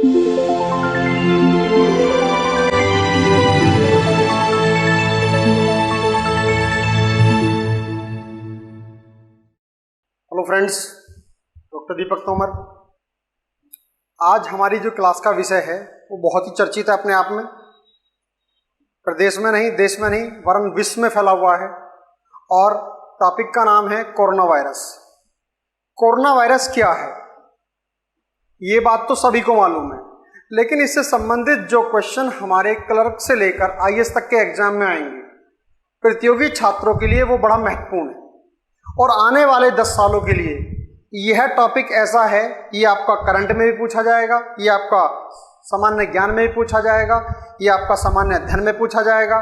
Hello friends, doctor दीपक तोमर। आज हमारी जो क्लास का विषय है वो बहुत ही चर्चित है अपने आप में। प्रदेश में नहीं, देश में नहीं, वरन विश्व में फैला हुआ है। और टॉपिक का नाम है कोरोना वायरस। कोरोना वायरस क्या है ये बात तो सभी को मालूम है, लेकिन इससे संबंधित जो क्वेश्चन हमारे क्लर्क से लेकर आईएएस तक के एग्जाम में आएंगे प्रतियोगी छात्रों के लिए, वो बड़ा महत्वपूर्ण है। और आने वाले 10 सालों के लिए यह टॉपिक ऐसा है, ये आपका करंट में भी पूछा जाएगा, ये आपका सामान्य ज्ञान में भी पूछा जाएगा, ये आपका सामान्य अध्ययन में पूछा जाएगा,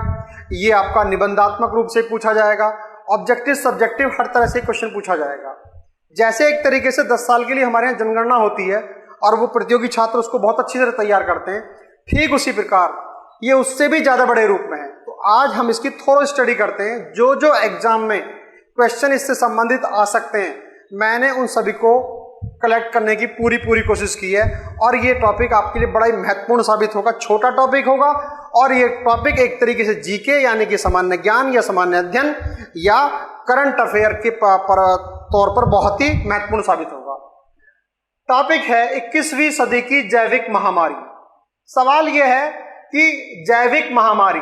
ये आपका निबंधात्मक रूप से पूछा जाएगा, ऑब्जेक्टिव सब्जेक्टिव हर तरह से क्वेश्चन पूछा जाएगा। जैसे एक तरीके से 10 साल के लिए हमारे यहाँ जनगणना होती है और वो प्रतियोगी छात्र उसको बहुत अच्छी तरह तैयार करते हैं, ठीक उसी प्रकार ये उससे भी ज़्यादा बड़े रूप में है। तो आज हम इसकी थोड़ा स्टडी करते हैं। जो जो एग्जाम में क्वेश्चन इससे संबंधित आ सकते हैं, मैंने उन सभी को कलेक्ट करने की पूरी कोशिश की है। और ये टॉपिक आपके लिए बड़ा ही महत्वपूर्ण साबित होगा। छोटा टॉपिक होगा और ये टॉपिक एक तरीके से जीके यानी कि सामान्य ज्ञान या सामान्य अध्ययन या करंट अफेयर के तौर पर बहुत ही महत्वपूर्ण साबित होगा। टॉपिक है 21वीं सदी की जैविक महामारी। सवाल यह है कि जैविक महामारी,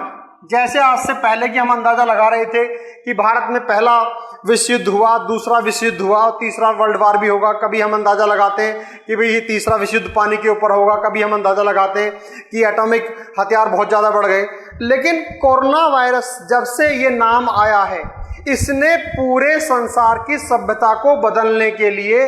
जैसे आज से पहले की हम अंदाजा लगा रहे थे कि भारत में पहला विश्व युद्ध हुआ, दूसरा विश्व युद्ध हुआ और तीसरा वर्ल्ड वार भी होगा। कभी हम अंदाजा लगाते हैं कि भाई ये तीसरा विश्व युद्ध पानी के ऊपर होगा, कभी हम अंदाजा लगाते हैं कि एटॉमिक हथियार बहुत ज़्यादा बढ़ गए। लेकिन कोरोना वायरस जब से ये नाम आया है, इसने पूरे संसार की सभ्यता को बदलने के लिए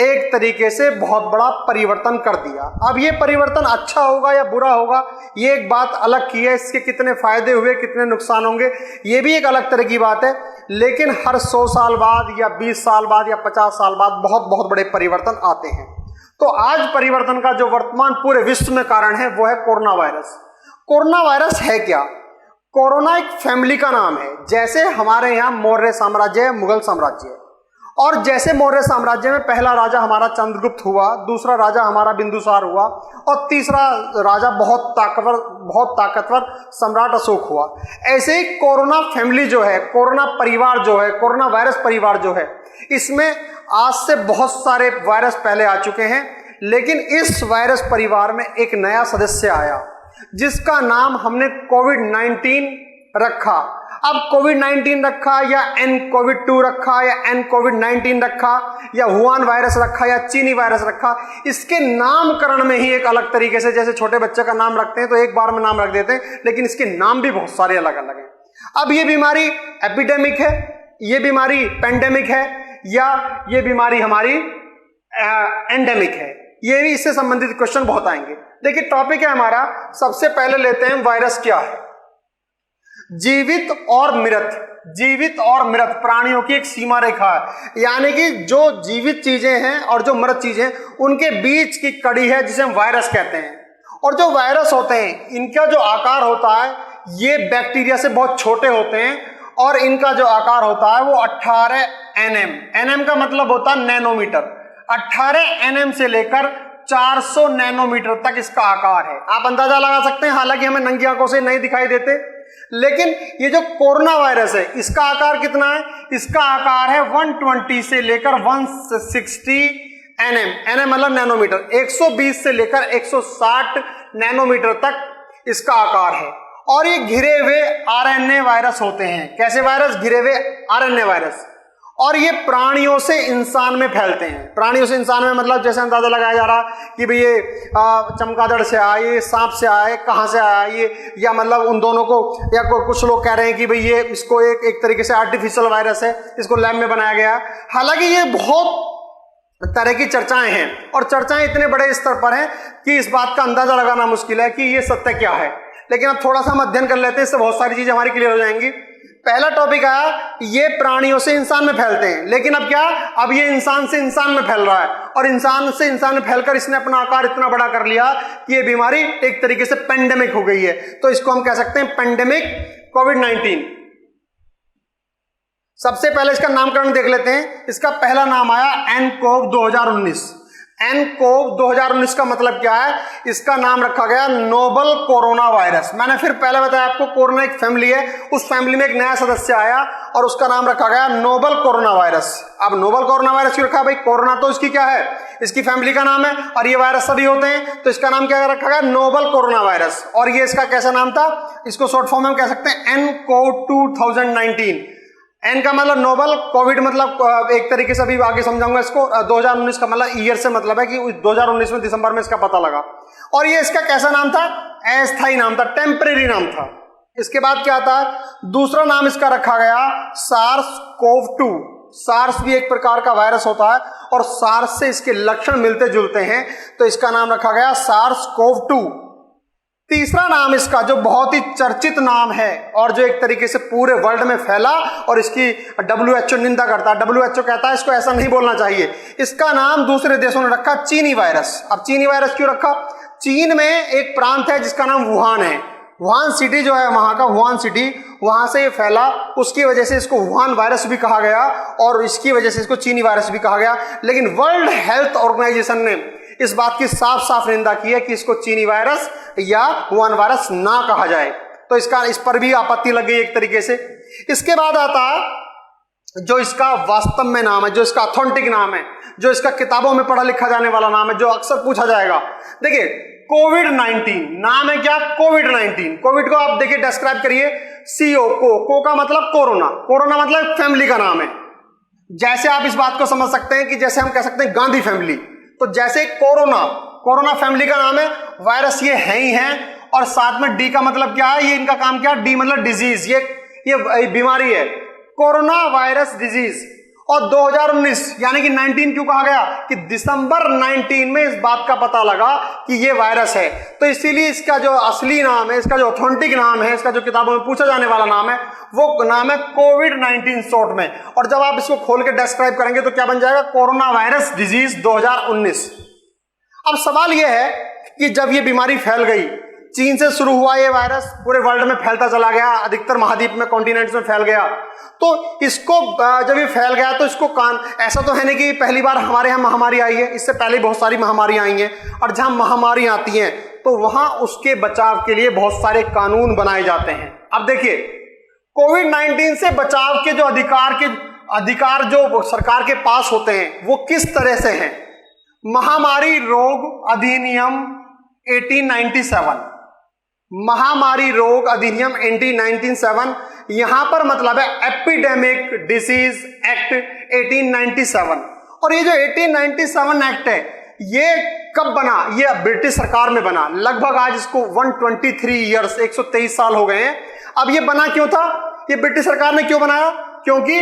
एक तरीके से बहुत बड़ा परिवर्तन कर दिया। अब ये परिवर्तन अच्छा होगा या बुरा होगा, ये एक बात अलग की है। इसके कितने फायदे हुए, कितने नुकसान होंगे, ये भी एक अलग तरह की बात है। लेकिन हर 100 साल बाद या 20 साल बाद या 50 साल बाद बहुत बड़े परिवर्तन आते हैं। तो आज परिवर्तन का जो वर्तमान पूरे विश्व में कारण है वो है कोरोना वायरस। कोरोना वायरस है क्या? कोरोना एक फैमिली का नाम है। जैसे हमारे यहाँ मौर्य साम्राज्य है, मुगल साम्राज्य है, और जैसे मौर्य साम्राज्य में पहला राजा हमारा चंद्रगुप्त हुआ, दूसरा राजा हमारा बिंदुसार हुआ और तीसरा राजा बहुत ताकतवर सम्राट अशोक हुआ। ऐसे ही कोरोना फैमिली जो है, कोरोना परिवार जो है, कोरोना वायरस परिवार जो है, इसमें आज से बहुत सारे वायरस पहले आ चुके हैं। लेकिन इस वायरस परिवार में एक नया सदस्य आया जिसका नाम हमने कोविड-19 रखा। अब कोविड-19 रखा या nCoV-2 रखा या nCoV-19 रखा या वुहान वायरस रखा या चीनी वायरस रखा, इसके नामकरण में ही एक अलग तरीके से, जैसे छोटे बच्चे का नाम रखते हैं तो एक बार में नाम रख देते हैं, लेकिन इसके नाम भी बहुत सारे अलग अलग हैं। अब ये बीमारी एपिडेमिक है, ये बीमारी पेंडेमिक है या ये बीमारी हमारी एंडेमिक है, ये भी इससे संबंधित क्वेश्चन बहुत आएंगे। देखिए टॉपिक है हमारा, सबसे पहले लेते हैं वायरस क्या है। जीवित और मृत प्राणियों की एक सीमा रेखा है, यानी कि जो जीवित चीजें हैं और जो मृत चीजें उनके बीच की कड़ी है जिसे हम वायरस कहते हैं। और जो वायरस होते हैं इनका जो आकार होता है ये बैक्टीरिया से बहुत छोटे होते हैं और इनका जो आकार होता है वो 18 nm का मतलब होता है नैनोमीटर। 18 nm से लेकर 400 नैनोमीटर तक इसका आकार है। आप अंदाजा लगा सकते हैं, हालांकि हमें नंगी आंखों से नहीं दिखाई देते, लेकिन ये जो कोरोना वायरस है इसका आकार कितना है? इसका आकार है 120 से लेकर 160 nm मतलब नैनोमीटर, 120 से लेकर 160 नैनोमीटर तक इसका आकार है। और ये घिरे हुए आरएनए वायरस होते हैं। कैसे वायरस? घिरे हुए आरएनए वायरस। और ये प्राणियों से इंसान में फैलते हैं। प्राणियों से इंसान में मतलब जैसे अंदाजा लगाया जा रहा कि भाई ये चमगादड़ से आया, ये सांप से आया, कहाँ से आया ये, या मतलब उन दोनों को, या कुछ लोग कह रहे हैं कि भाई ये इसको एक तरीके से आर्टिफिशियल वायरस है, इसको लैब में बनाया गया। हालांकि ये बहुत तरह की चर्चाएं हैं और चर्चाएं इतने बड़े स्तर पर हैं कि इस बात का अंदाजा लगाना मुश्किल है कि ये सत्य क्या है। लेकिन अब थोड़ा सा हम अध्ययन कर लेते हैं, इससे बहुत सारी चीजें हमारी क्लियर हो जाएंगी। पहला टॉपिक आया, ये प्राणियों से इंसान में फैलते हैं, लेकिन अब क्या, अब ये इंसान से इंसान में फैल रहा है और इंसान से इंसान में फैलकर इसने अपना आकार इतना बड़ा कर लिया कि ये बीमारी एक तरीके से पेंडेमिक हो गई है। तो इसको हम कह सकते हैं पेंडेमिक कोविड-19। सबसे पहले इसका नामकरण देख लेते हैं। इसका पहला नाम आया nCoV 2019। nCoV 2019 का मतलब क्या है? इसका नाम रखा गया नोबल कोरोना वायरस। मैंने फिर पहले बताया आपको, कोरोना एक फैमिली है, उस फैमिली में एक नया सदस्य आया और उसका नाम रखा गया नोबल कोरोना वायरस। अब नोबल कोरोना वायरस क्यों रखा? भाई कोरोना तो इसकी क्या है, इसकी फैमिली का नाम है, और ये वायरस सभी होते हैं, तो इसका नाम क्या रखा गया? Novel corona virus. और ये इसका कैसा नाम था? इसको शॉर्ट फॉर्म में हम कह सकते हैं nCoV 2019। एन का मतलब नोबल, कोविड मतलब एक तरीके से अभी आगे समझाऊंगा इसको। 2019 का मतलब ईयर से मतलब है कि 2019 में दिसंबर में इसका पता लगा। और ये इसका कैसा नाम था? अस्थायी नाम था, टेम्परेरी नाम था। इसके बाद क्या था? दूसरा नाम इसका रखा गया SARS-CoV-2। सार्स भी एक प्रकार का वायरस होता है और सार्स से इसके लक्षण मिलते जुलते हैं, तो इसका नाम रखा गया SARS-CoV-2। तीसरा नाम इसका जो बहुत ही चर्चित नाम है और जो एक तरीके से पूरे वर्ल्ड में फैला और इसकी WHO निंदा करता है, WHO कहता है इसको ऐसा नहीं बोलना चाहिए, इसका नाम दूसरे देशों ने रखा चीनी वायरस। अब चीनी वायरस क्यों रखा? चीन में एक प्रांत है जिसका नाम वुहान है, वुहान सिटी जो है वहां का, वुहान सिटी, वहां से ये फैला, उसकी वजह से इसको वुहान वायरस भी कहा गया और इसकी वजह से इसको चीनी वायरस भी कहा गया। लेकिन वर्ल्ड हेल्थ ऑर्गेनाइजेशन ने इस बात की साफ साफ निंदा की है कि इसको चीनी वायरस या वुहान वायरस ना कहा जाए, तो इस पर भी आपत्ति लग गई एक तरीके से। इसके बाद आता है जो इसका वास्तव में नाम है, जो इसका ऑथेंटिक नाम है, जो इसका किताबों में पढ़ा लिखा जाने वाला नाम है, जो अक्सर पूछा जाएगा। देखिए कोविड-19 नाम है क्या? कोविड-19। कोविड को आप देखिए डिस्क्राइब करिए, CO को का मतलब कोरोना, कोरोना मतलब फैमिली का नाम है। जैसे आप इस बात को समझ सकते हैं कि जैसे हम कह सकते हैं गांधी फैमिली, तो जैसे कोरोना फैमिली का नाम है, वायरस ये है ही है। और साथ में D का मतलब क्या है? ये इनका काम क्या है? D मतलब डिजीज, ये बीमारी है, कोरोना वायरस डिजीज। और 2019 यानी कि 19 क्यों कहा गया? कि दिसंबर 19 में इस बात का पता लगा कि ये वायरस है, तो इसीलिए इसका जो असली नाम है, इसका जो ऑथेंटिक नाम है, इसका जो किताबों में पूछा जाने वाला नाम है, वो नाम है कोविड-19 शॉर्ट में। और जब आप इसको खोल के डिस्क्राइब करेंगे तो क्या बन जाएगा? Corona virus disease 2019। अब सवाल यह है कि जब ये बीमारी फैल गई, चीन से शुरू हुआ ये वायरस, पूरे वर्ल्ड में फैलता चला गया, अधिकतर महाद्वीप में, कॉन्टिनेंट्स में फैल गया, तो इसको जब ये फैल गया तो इसको ऐसा तो है नहीं कि पहली बार हमारे यहाँ महामारी आई है, इससे पहले बहुत सारी महामारी आई हैं, और जहां महामारी आती हैं तो वहां उसके बचाव के लिए बहुत सारे कानून बनाए जाते हैं। अब देखिए कोविड-19 से बचाव के जो अधिकार जो सरकार के पास होते हैं वो किस तरह से हैं? महामारी रोग अधिनियम 1897, महामारी रोग अधिनियम 1897, यहां पर मतलब है एपिडेमिक डिसीज एक्ट 1897। और ये जो 1897 एक्ट है ये कब बना? ये ब्रिटिश सरकार में बना। लगभग आज इसको 123 ईयर्स, 123 साल हो गए हैं। अब ये बना क्यों था? ये ब्रिटिश सरकार ने क्यों बनाया? क्योंकि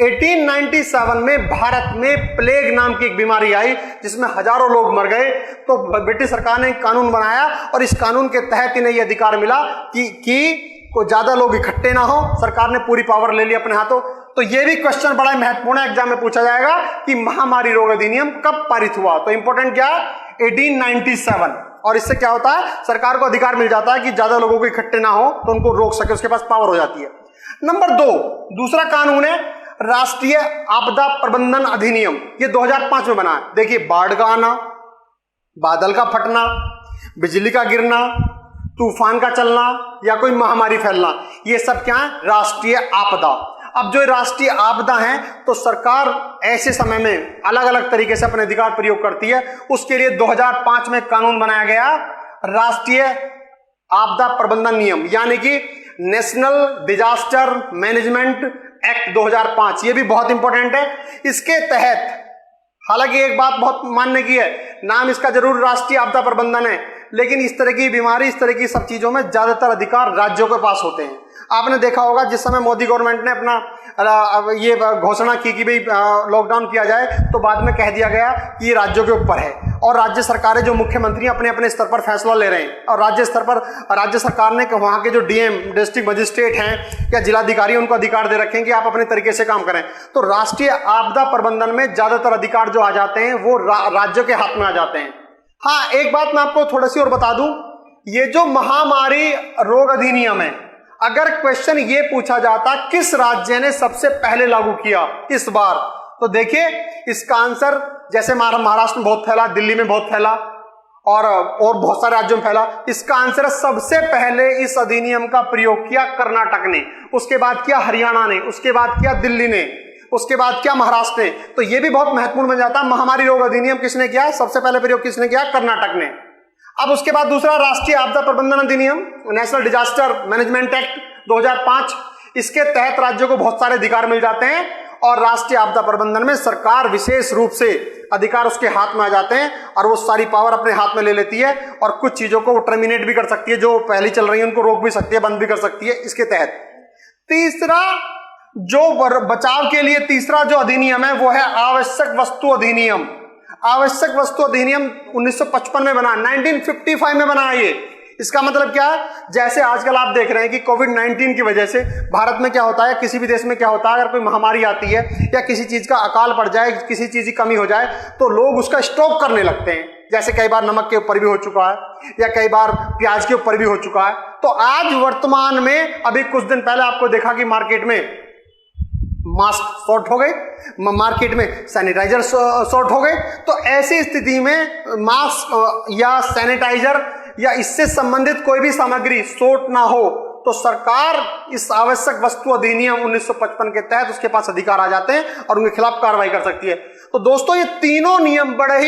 1897 में भारत में प्लेग नाम की एक बीमारी आई जिसमें हजारों लोग मर गए, तो ब्रिटिश सरकार ने एक कानून बनाया और इस कानून के तहत इन्हें यह अधिकार मिला कि को ज्यादा लोग इकट्ठे ना हो। सरकार ने पूरी पावर ले ली अपने हाथों। तो यह भी क्वेश्चन बड़ा महत्वपूर्ण है, एग्जाम में पूछा जाएगा कि महामारी रोग अधिनियम कब पारित हुआ? तो इंपॉर्टेंट क्या है? 1897। और इससे क्या होता है? सरकार को अधिकार मिल जाता है कि ज्यादा लोगों को इकट्ठे ना हो तो उनको रोक सके, उसके पास पावर हो जाती है। नंबर 2, दूसरा कानून है राष्ट्रीय आपदा प्रबंधन अधिनियम। ये 2005 में बना है। देखिए बाढ़ का आना, बादल का फटना, बिजली का गिरना, तूफान का चलना या कोई महामारी फैलना, ये सब क्या है? राष्ट्रीय आपदा। अब जो राष्ट्रीय आपदा है तो सरकार ऐसे समय में अलग अलग तरीके से अपने अधिकार प्रयोग करती है। उसके लिए 2005 में कानून बनाया गया, राष्ट्रीय आपदा प्रबंधन नियम, यानी कि नेशनल डिजास्टर मैनेजमेंट एक्ट 2005। ये भी बहुत इंपॉर्टेंट है। इसके तहत हालांकि एक बात बहुत मानने की है, नाम इसका जरूर राष्ट्रीय आपदा प्रबंधन है, लेकिन इस तरह की बीमारी, इस तरह की सब चीजों में ज्यादातर अधिकार राज्यों के पास होते हैं। आपने देखा होगा जिस समय मोदी गवर्नमेंट ने अपना ये घोषणा की कि भाई लॉकडाउन किया जाए, तो बाद में कह दिया गया कि ये राज्यों के ऊपर है और राज्य सरकारें, जो मुख्यमंत्री अपने अपने स्तर पर फैसला ले रहे हैं। और राज्य स्तर पर राज्य सरकार ने वहां के जो डीएम, डिस्ट्रिक्ट मजिस्ट्रेट हैं या जिलाधिकारी, उनको अधिकार दे रखे हैं कि आप अपने तरीके से काम करें। तो राष्ट्रीय आपदा प्रबंधन में ज्यादातर अधिकार जो आ जाते हैं वो राज्यों के हाथ में आ जाते हैं। हाँ, एक बात मैं आपको थोड़ी सी और बता दूं, ये जो महामारी रोग अधिनियम है, अगर क्वेश्चन ये पूछा जाता किस राज्य ने सबसे पहले लागू किया इस बार, तो देखिए इसका आंसर जैसे महाराष्ट्र में बहुत फैला, दिल्ली में बहुत फैला और बहुत सारे राज्यों में फैला? इसका आंसर है सबसे पहले इस अधिनियम का प्रयोग किया कर्नाटक ने, उसके बाद किया हरियाणा ने, उसके बाद किया दिल्ली ने, उसके बाद क्या महाराष्ट्र ने। तो यह भी बहुत महत्वपूर्ण बन जाता है। महामारी रोग अधिनियम किसने किया? सबसे पहले प्रयोग किसने किया? कर्नाटक ने। अब उसके बाद दूसरा राष्ट्रीय आपदा प्रबंधन अधिनियम, नेशनल डिजास्टर मैनेजमेंट एक्ट 2005, इसके तहत राज्यों को बहुत सारे अधिकार मिल जाते हैं और राष्ट्रीय आपदा प्रबंधन में सरकार विशेष रूप से अधिकार उसके हाथ में आ जाते हैं और वो सारी पावर अपने हाथ में ले लेती है और कुछ चीजों को वो टर्मिनेट भी कर सकती है, जो पहले चल रही है उनको रोक भी सकती है, बंद भी कर सकती है इसके तहत। तीसरा जो बचाव के लिए तीसरा जो अधिनियम है वो है आवश्यक वस्तु अधिनियम। आवश्यक वस्तु अधिनियम 1955 में बना, 1955 में बना ये। इसका मतलब क्या है? जैसे आजकल आप देख रहे हैं कि कोविड-19 की वजह से भारत में क्या होता है, किसी भी देश में क्या होता है, अगर कोई महामारी आती है या किसी चीज का अकाल पड़ जाए, किसी चीज की कमी हो जाए, तो लोग उसका स्टॉक करने लगते हैं। जैसे कई बार नमक के ऊपर भी हो चुका है या कई बार प्याज के ऊपर भी हो चुका है। तो आज वर्तमान में अभी कुछ दिन पहले आपको देखा कि मार्केट में मास्क शॉर्ट हो गए, मार्केट में सैनिटाइजर शॉर्ट हो गए। तो ऐसी स्थिति में मास्क या सैनिटाइजर या इससे संबंधित कोई भी सामग्री शॉर्ट ना हो तो सरकार इस आवश्यक वस्तु अधिनियम 1955 के तहत उसके पास अधिकार आ जाते हैं और उनके खिलाफ कार्रवाई कर सकती है। तो दोस्तों ये तीनों अधिनियम बड़े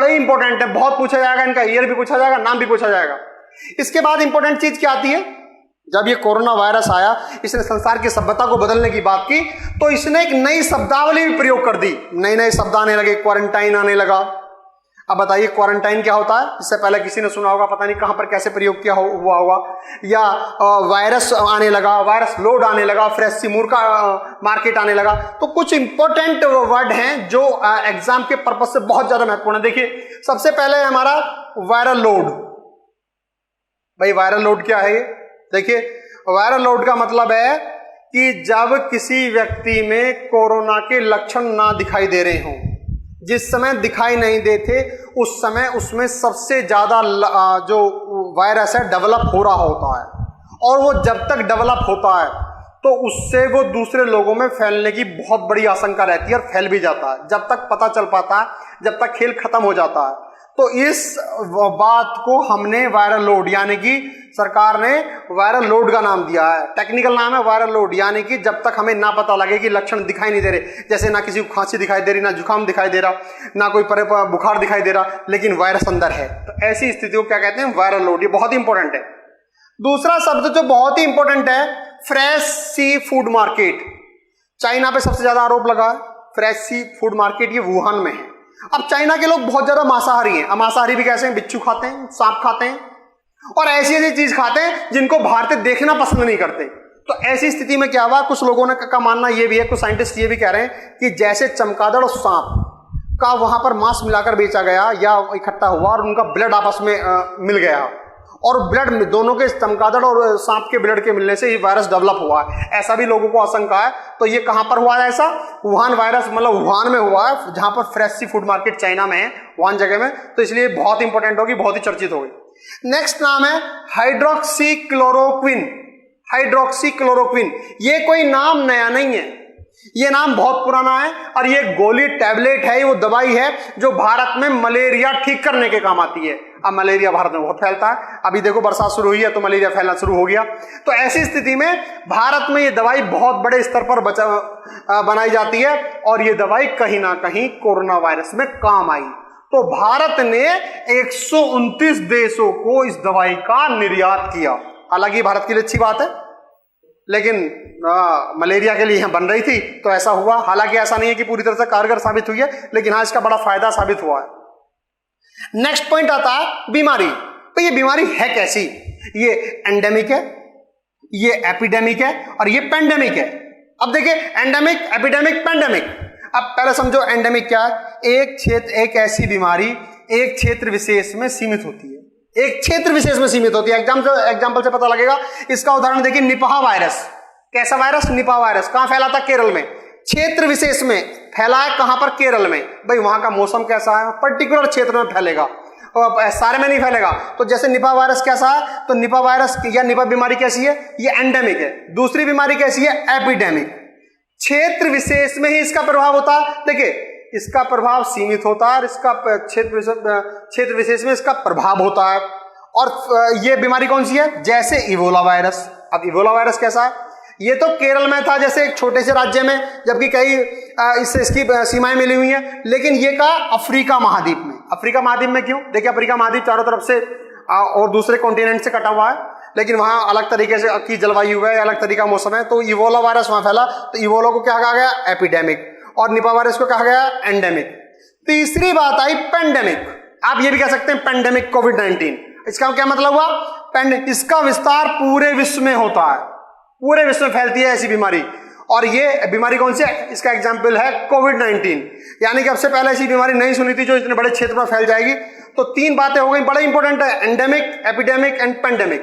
ही इंपॉर्टेंट है। बहुत पूछा जाएगा, इनका ईयर भी पूछा जाएगा, नाम भी पूछा जाएगा। इसके बाद इंपॉर्टेंट चीज क्या आती है? जब ये कोरोना वायरस आया, इसने संसार की सभ्यता को बदलने की बात की, तो इसने एक नई शब्दावली भी प्रयोग कर दी। नए नए शब्द आने लगे, क्वारंटाइन आने लगा। अब बताइए क्वारंटाइन क्या होता है? इससे पहले किसी ने सुना होगा, पता नहीं कहां पर कैसे प्रयोग किया हुआ होगा। या वायरस आने लगा, वायरस लोड आने लगा, फ्रेश सिमूर का मार्केट आने लगा। तो कुछ इंपॉर्टेंट वर्ड हैं जो एग्जाम के पर्पज से बहुत ज्यादा महत्वपूर्ण है। देखिए सबसे पहले है हमारा वायरल लोड। भाई वायरल लोड क्या है? देखिए वायरल लोड का मतलब है कि जब किसी व्यक्ति में कोरोना के लक्षण ना दिखाई दे रहे हों, जिस समय दिखाई नहीं देते उस समय उसमें सबसे ज्यादा जो वायरस है डेवलप हो रहा होता है, और वो जब तक डेवलप होता है तो उससे वो दूसरे लोगों में फैलने की बहुत बड़ी आशंका रहती है और फैल भी जाता है। जब तक पता चल पाता है, जब तक खेल खत्म हो जाता है। तो इस बात को हमने वायरल लोड यानी कि सरकार ने वायरल लोड का नाम दिया है। टेक्निकल नाम है वायरल लोड, यानी कि जब तक हमें ना पता लगे कि लक्षण दिखाई नहीं दे रहे, जैसे ना किसी को खांसी दिखाई दे रही, ना जुकाम दिखाई दे रहा, ना कोई बुखार दिखाई दे रहा, लेकिन वायरस अंदर है, तो ऐसी स्थिति को क्या कहते हैं? Viral load. ये बहुत ही इंपॉर्टेंट है। दूसरा शब्द जो बहुत ही इंपॉर्टेंट है, fresh sea food market. China पे सबसे ज्यादा आरोप लगा है फ्रेश सी फूड मार्केट, ये वुहान में है। अब चाइना के लोग बहुत ज्यादा मांसाहारी हैं। अब मांसाहारी भी कैसे हैं? बिच्छू खाते हैं, सांप खाते हैं और ऐसी ऐसी चीज खाते हैं जिनको भारतीय देखना पसंद नहीं करते। तो ऐसी स्थिति में क्या हुआ, कुछ लोगों ने का मानना ये भी है, कुछ साइंटिस्ट ये भी कह रहे हैं कि जैसे चमगादड़ और सांप का वहां पर मांस मिलाकर बेचा गया या इकट्ठा हुआ और उनका ब्लड आपस में मिल गया, और ब्लड में दोनों के चमगादड़ और सांप के ब्लड के मिलने से ये वायरस डेवलप हुआ है, ऐसा भी लोगों को आशंका है। तो ये कहां पर हुआ है ऐसा? वुहान वायरस मतलब वुहान में हुआ है, जहां पर fresh sea food market China में है, वुहान जगह में। तो इसलिए बहुत इंपॉर्टेंट होगी, बहुत ही चर्चित होगी। नेक्स्ट नाम है हाइड्रोक्सी क्लोरोक्विन। हाइड्रोक्सी क्लोरोक्विन ये कोई नाम नया नहीं है, ये नाम बहुत पुराना है और ये गोली टैबलेट है, वो दवाई है जो भारत में मलेरिया ठीक करने के काम आती है। अब मलेरिया भारत में बहुत फैलता है, अभी देखो बरसात शुरू हुई है तो मलेरिया फैलना शुरू हो गया। तो ऐसी स्थिति में भारत में ये दवाई बहुत बड़े स्तर पर बनाई जाती है और ये दवाई कहीं ना कहीं कोरोना वायरस में काम आई। तो भारत ने 129 देशों को इस दवाई का निर्यात किया। हालांकि भारत के लिए अच्छी बात है, लेकिन मलेरिया के लिए यहां बन रही थी तो ऐसा हुआ। हालांकि ऐसा नहीं है कि पूरी तरह से कारगर साबित हुई है, लेकिन हाँ इसका बड़ा फायदा साबित हुआ है। नेक्स्ट पॉइंट आता है बीमारी। तो ये बीमारी है कैसी? ये एंडेमिक है, ये एपिडेमिक है और ये पेंडेमिक है। अब देखिए एंडेमिक, एपिडेमिक, पेंडेमिक। अब पहले समझो एंडेमिक क्या है? एक क्षेत्र, एक ऐसी बीमारी एक क्षेत्र विशेष में सीमित होती है, एक क्षेत्र विशेष में सीमित होती है। एग्जाम्पल से पता लगेगा। इसका उदाहरण देखिए, निपाह वायरस। कैसा वायरस? Nipah virus. कहां फैला था? केरल में। क्षेत्र विशेष में फैला है, कहां पर? केरल में। भाई वहां का मौसम कैसा है? पर्टिकुलर क्षेत्र में फैलेगा और सारे में नहीं फैलेगा। तो जैसे निपाह वायरस कैसा है? तो निपाह वायरस या निपाह बीमारी कैसी है? ये एंडेमिक है। दूसरी बीमारी कैसी है? एपिडेमिक। क्षेत्र विशेष में ही इसका प्रभाव होता है। देखिए इसका प्रभाव सीमित होता है और इसका क्षेत्र विशेष में इसका प्रभाव होता है। और ये बीमारी कौन सी है? जैसे इबोला वायरस। अब इबोला वायरस कैसा है? ये तो केरल में था, जैसे एक छोटे से राज्य में, जबकि कई इसकी सीमाएं मिली हुई हैं, लेकिन ये का अफ्रीका महाद्वीप में। अफ्रीका महाद्वीप में क्यों? देखिए, अफ्रीका महाद्वीप चारों तरफ से और दूसरे कॉन्टिनेंट से कटा हुआ है, लेकिन वहां अलग तरीके से की जलवायु है, अलग तरीका मौसम है। तो इबोला वायरस वहां फैला, तो इबोला को क्या कहा गया? एपिडेमिक। और निपा वायरस को कहा गया एंडेमिक। तीसरी बात आई पेंडेमिक। आप ये भी कह सकते हैं पेंडेमिक कोविड-19। इसका क्या मतलब हुआ? इसका विस्तार पूरे विश्व में होता है, पूरे विश्व में फैलती है ऐसी बीमारी। और ये बीमारी कौन सी है? इसका एग्जाम्पल है कोविड-19। यानी कि अब से पहले ऐसी बीमारी नहीं सुनी थी जो इतने बड़े क्षेत्र में फैल जाएगी। तो तीन बातें हो गई, बड़े इंपॉर्टेंट है, एंडेमिक, एपिडेमिक एंड पेंडेमिक।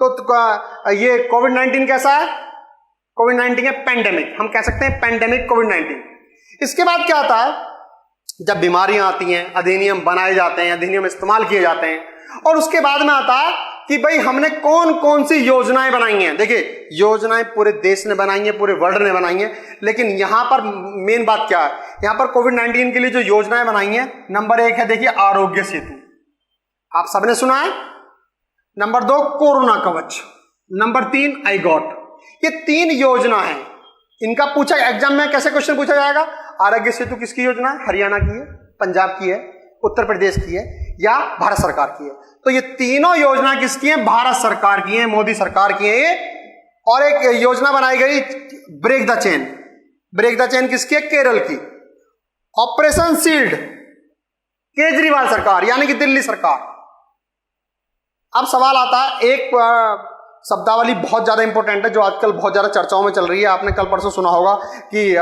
तो ये कोविड-19 कैसा है? कोविड-19 है पेंडेमिक, हम कह सकते हैं पेंडेमिक कोविड-19। इसके बाद क्या आता है? जब बीमारियां आती हैं, अधिनियम बनाए जाते हैं, अधिनियम इस्तेमाल किए जाते हैं, और उसके बाद में आता है कि भाई हमने कौन कौन सी योजनाएं बनाई हैं। देखिए, योजनाएं पूरे देश ने बनाई हैं, पूरे वर्ल्ड ने बनाई हैं, लेकिन यहां पर मेन बात क्या है? यहां पर कोविड-19 के लिए जो योजनाएं बनाई हैं, नंबर 1 है, देखिए, आरोग्य सेतु, आप सबने सुना है। नंबर 2 कोरोना कवच, नंबर 3 आई गॉट। ये 3 योजना है। इनका पूछा एग्जाम में कैसे क्वेश्चन पूछा जाएगा? आरोग्य सेतु किसकी योजना है? हरियाणा की है, पंजाब की है, उत्तर प्रदेश की है, या भारत सरकार की है? तो ये तीनों योजना किसकी है? भारत सरकार की है, मोदी सरकार की है ये। और एक योजना बनाई गई break the chain. Break the chain किसकी है? केरल की। ऑपरेशन शील्ड केजरीवाल सरकार, यानी कि दिल्ली सरकार। अब सवाल आता है, एक शब्दावली बहुत ज्यादा इंपॉर्टेंट है जो आजकल बहुत ज्यादा चर्चाओं में चल रही है। आपने कल परसों सुना होगा कि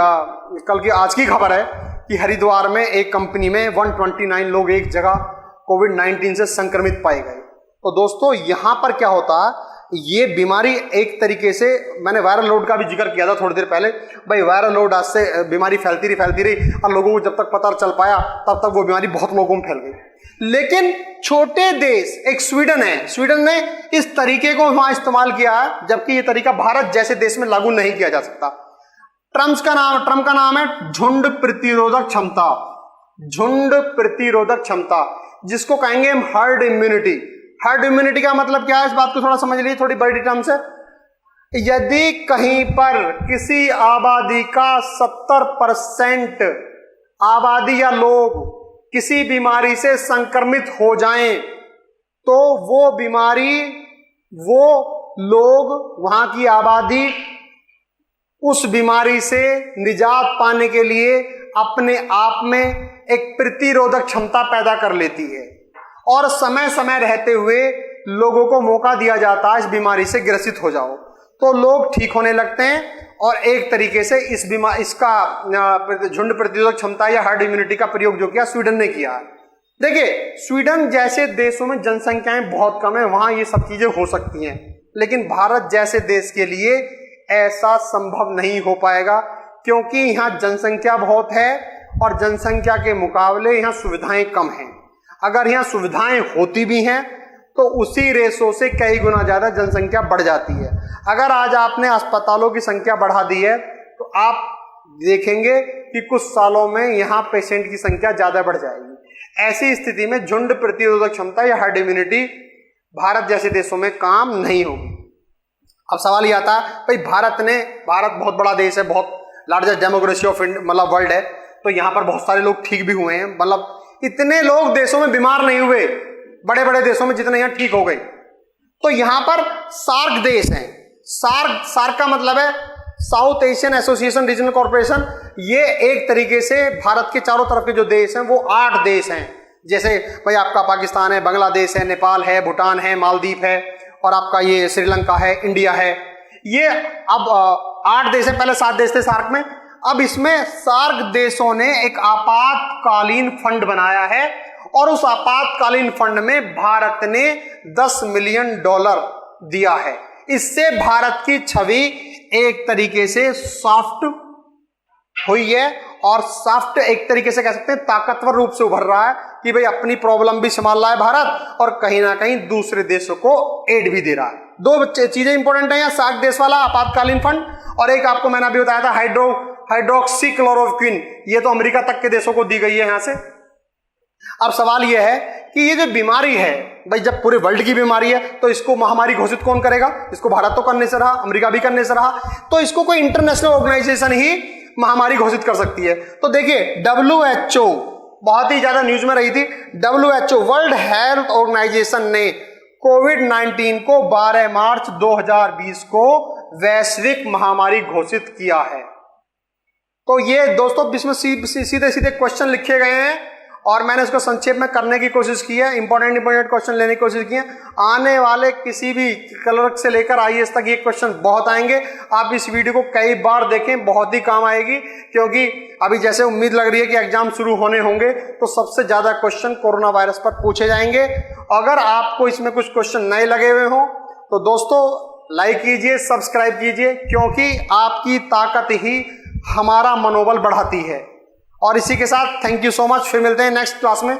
कल की आज की खबर है कि हरिद्वार में एक कंपनी में 129 लोग एक जगह कोविड-19 से संक्रमित पाए गए। तो दोस्तों, यहां पर क्या होता है? ये बीमारी एक तरीके से, मैंने वायरल लोड का भी जिक्र किया था थोड़ी देर पहले। भाई, वायरल लोड आज से बीमारी फैलती रही और लोगों को जब तक पता चल पाया तब तक वो बीमारी बहुत लोगों में फैल गई। लेकिन छोटे देश, एक स्वीडन है, स्वीडन ने इस तरीके को वहां इस्तेमाल किया है, जबकि ये तरीका भारत जैसे देश में लागू नहीं किया जा सकता। ट्रम्प का नाम है झुंड प्रतिरोधक क्षमता। झुंड प्रतिरोधक क्षमता, जिसको कहेंगे हम हर्ड इम्यूनिटी। हर्ड इम्यूनिटी का मतलब क्या है? इस बात को थोड़ा समझ लीजिए, थोड़ी बड़ी टर्म से। यदि कहीं पर किसी आबादी का 70% आबादी या लोग किसी बीमारी से संक्रमित हो जाएं, तो वो बीमारी, वो लोग, वहां की आबादी उस बीमारी से निजात पाने के लिए अपने आप में एक प्रतिरोधक क्षमता पैदा कर लेती है, और समय समय रहते हुए लोगों को मौका दिया जाता है इस बीमारी से ग्रसित हो जाओ, तो लोग ठीक होने लगते हैं। और एक तरीके से इसका झुंड प्रतिरोधक क्षमता या हर्ड इम्यूनिटी का प्रयोग जो किया स्वीडन ने किया। देखिए, स्वीडन जैसे देशों में जनसंख्याएं बहुत कम है, वहां ये सब चीजें हो सकती हैं, लेकिन भारत जैसे देश के लिए ऐसा संभव नहीं हो पाएगा, क्योंकि यहाँ जनसंख्या बहुत है और जनसंख्या के मुकाबले यहाँ सुविधाएं कम हैं। अगर यहाँ सुविधाएं होती भी हैं तो उसी रेशो से कई गुना ज्यादा जनसंख्या बढ़ जाती है। अगर आज आपने अस्पतालों की संख्या बढ़ा दी है तो आप देखेंगे कि कुछ सालों में यहाँ पेशेंट की संख्या ज्यादा बढ़ जाएगी। ऐसी स्थिति में झुंड प्रतिरोधक क्षमता या हर्ड इम्यूनिटी भारत जैसे देशों में काम नहीं होगी। अब सवाल ये आता है, भाई भारत बहुत बड़ा देश है, बहुत लार्जेस्ट डेमोक्रेसी ऑफ मतलब वर्ल्ड है, तो यहाँ पर बहुत सारे लोग ठीक भी हुए हैं, मतलब इतने लोग देशों में बीमार नहीं हुए, बड़े बड़े देशों में जितने यहाँ ठीक हो गए। तो यहाँ पर सार्क देश हैं। सार्क का मतलब है south Asian association regional corporation. ये एक तरीके से भारत के चारों तरफ के जो देश हैं वो 8 देश हैं। जैसे भाई आपका पाकिस्तान है, बांग्लादेश है, नेपाल है, भूटान है, मालदीव है, और आपका ये श्रीलंका है, इंडिया है। ये अब 8 देश है, पहले 7 देश थे सार्क में। अब इसमें सार्क देशों ने एक आपातकालीन फंड बनाया है, और उस आपातकालीन फंड में भारत ने $10 मिलियन दिया है। इससे भारत की छवि एक तरीके से सॉफ्ट हुई है, और सॉफ्ट एक तरीके से कह सकते हैं ताकतवर रूप से उभर रहा है कि भाई अपनी प्रॉब्लम भी संभाल रहा है भारत, और कहीं ना कहीं दूसरे देशों को एड भी दे रहा है। 2 चीजें इंपॉर्टेंट है यहाँ, सार्क देश वाला आपातकालीन फंड, और एक आपको मैंने अभी बताया था हाइड्रोक्सीक्लोरोक्विन, ये तो अमेरिका तक के देशों को दी गई है यहां से। अब सवाल यह है कि ये जो बीमारी है भाई, जब पूरे वर्ल्ड की बीमारी है तो इसको महामारी घोषित कौन करेगा? इसको भारत तो करने से रहा, अमेरिका भी करने से रहा, तो इसको कोई इंटरनेशनल ऑर्गेनाइजेशन ही महामारी घोषित कर सकती है। तो देखिए WHO बहुत ही ज्यादा न्यूज में रही थी। WHO वर्ल्ड हेल्थ ऑर्गेनाइजेशन ने कोविड-19 को 12 मार्च 2020 को वैश्विक महामारी घोषित किया है। तो ये दोस्तों इसमें सीधे सीधे क्वेश्चन लिखे गए हैं और मैंने इसको संक्षेप में करने की कोशिश की है, इंपॉर्टेंट क्वेश्चन लेने की कोशिश की है। आने वाले किसी भी क्लर्क से लेकर IAS तक ये क्वेश्चन बहुत आएंगे। आप इस वीडियो को कई बार देखें, बहुत ही काम आएगी, क्योंकि अभी जैसे उम्मीद लग रही है कि एग्जाम शुरू होने होंगे तो सबसे ज्यादा क्वेश्चन कोरोना वायरस पर पूछे जाएंगे। अगर आपको इसमें कुछ क्वेश्चन नए लगे हुए हों तो दोस्तों लाइक कीजिए, सब्सक्राइब कीजिए, क्योंकि आपकी ताकत ही हमारा मनोबल बढ़ाती है। और इसी के साथ थैंक यू सो मच, फिर मिलते हैं नेक्स्ट क्लास में।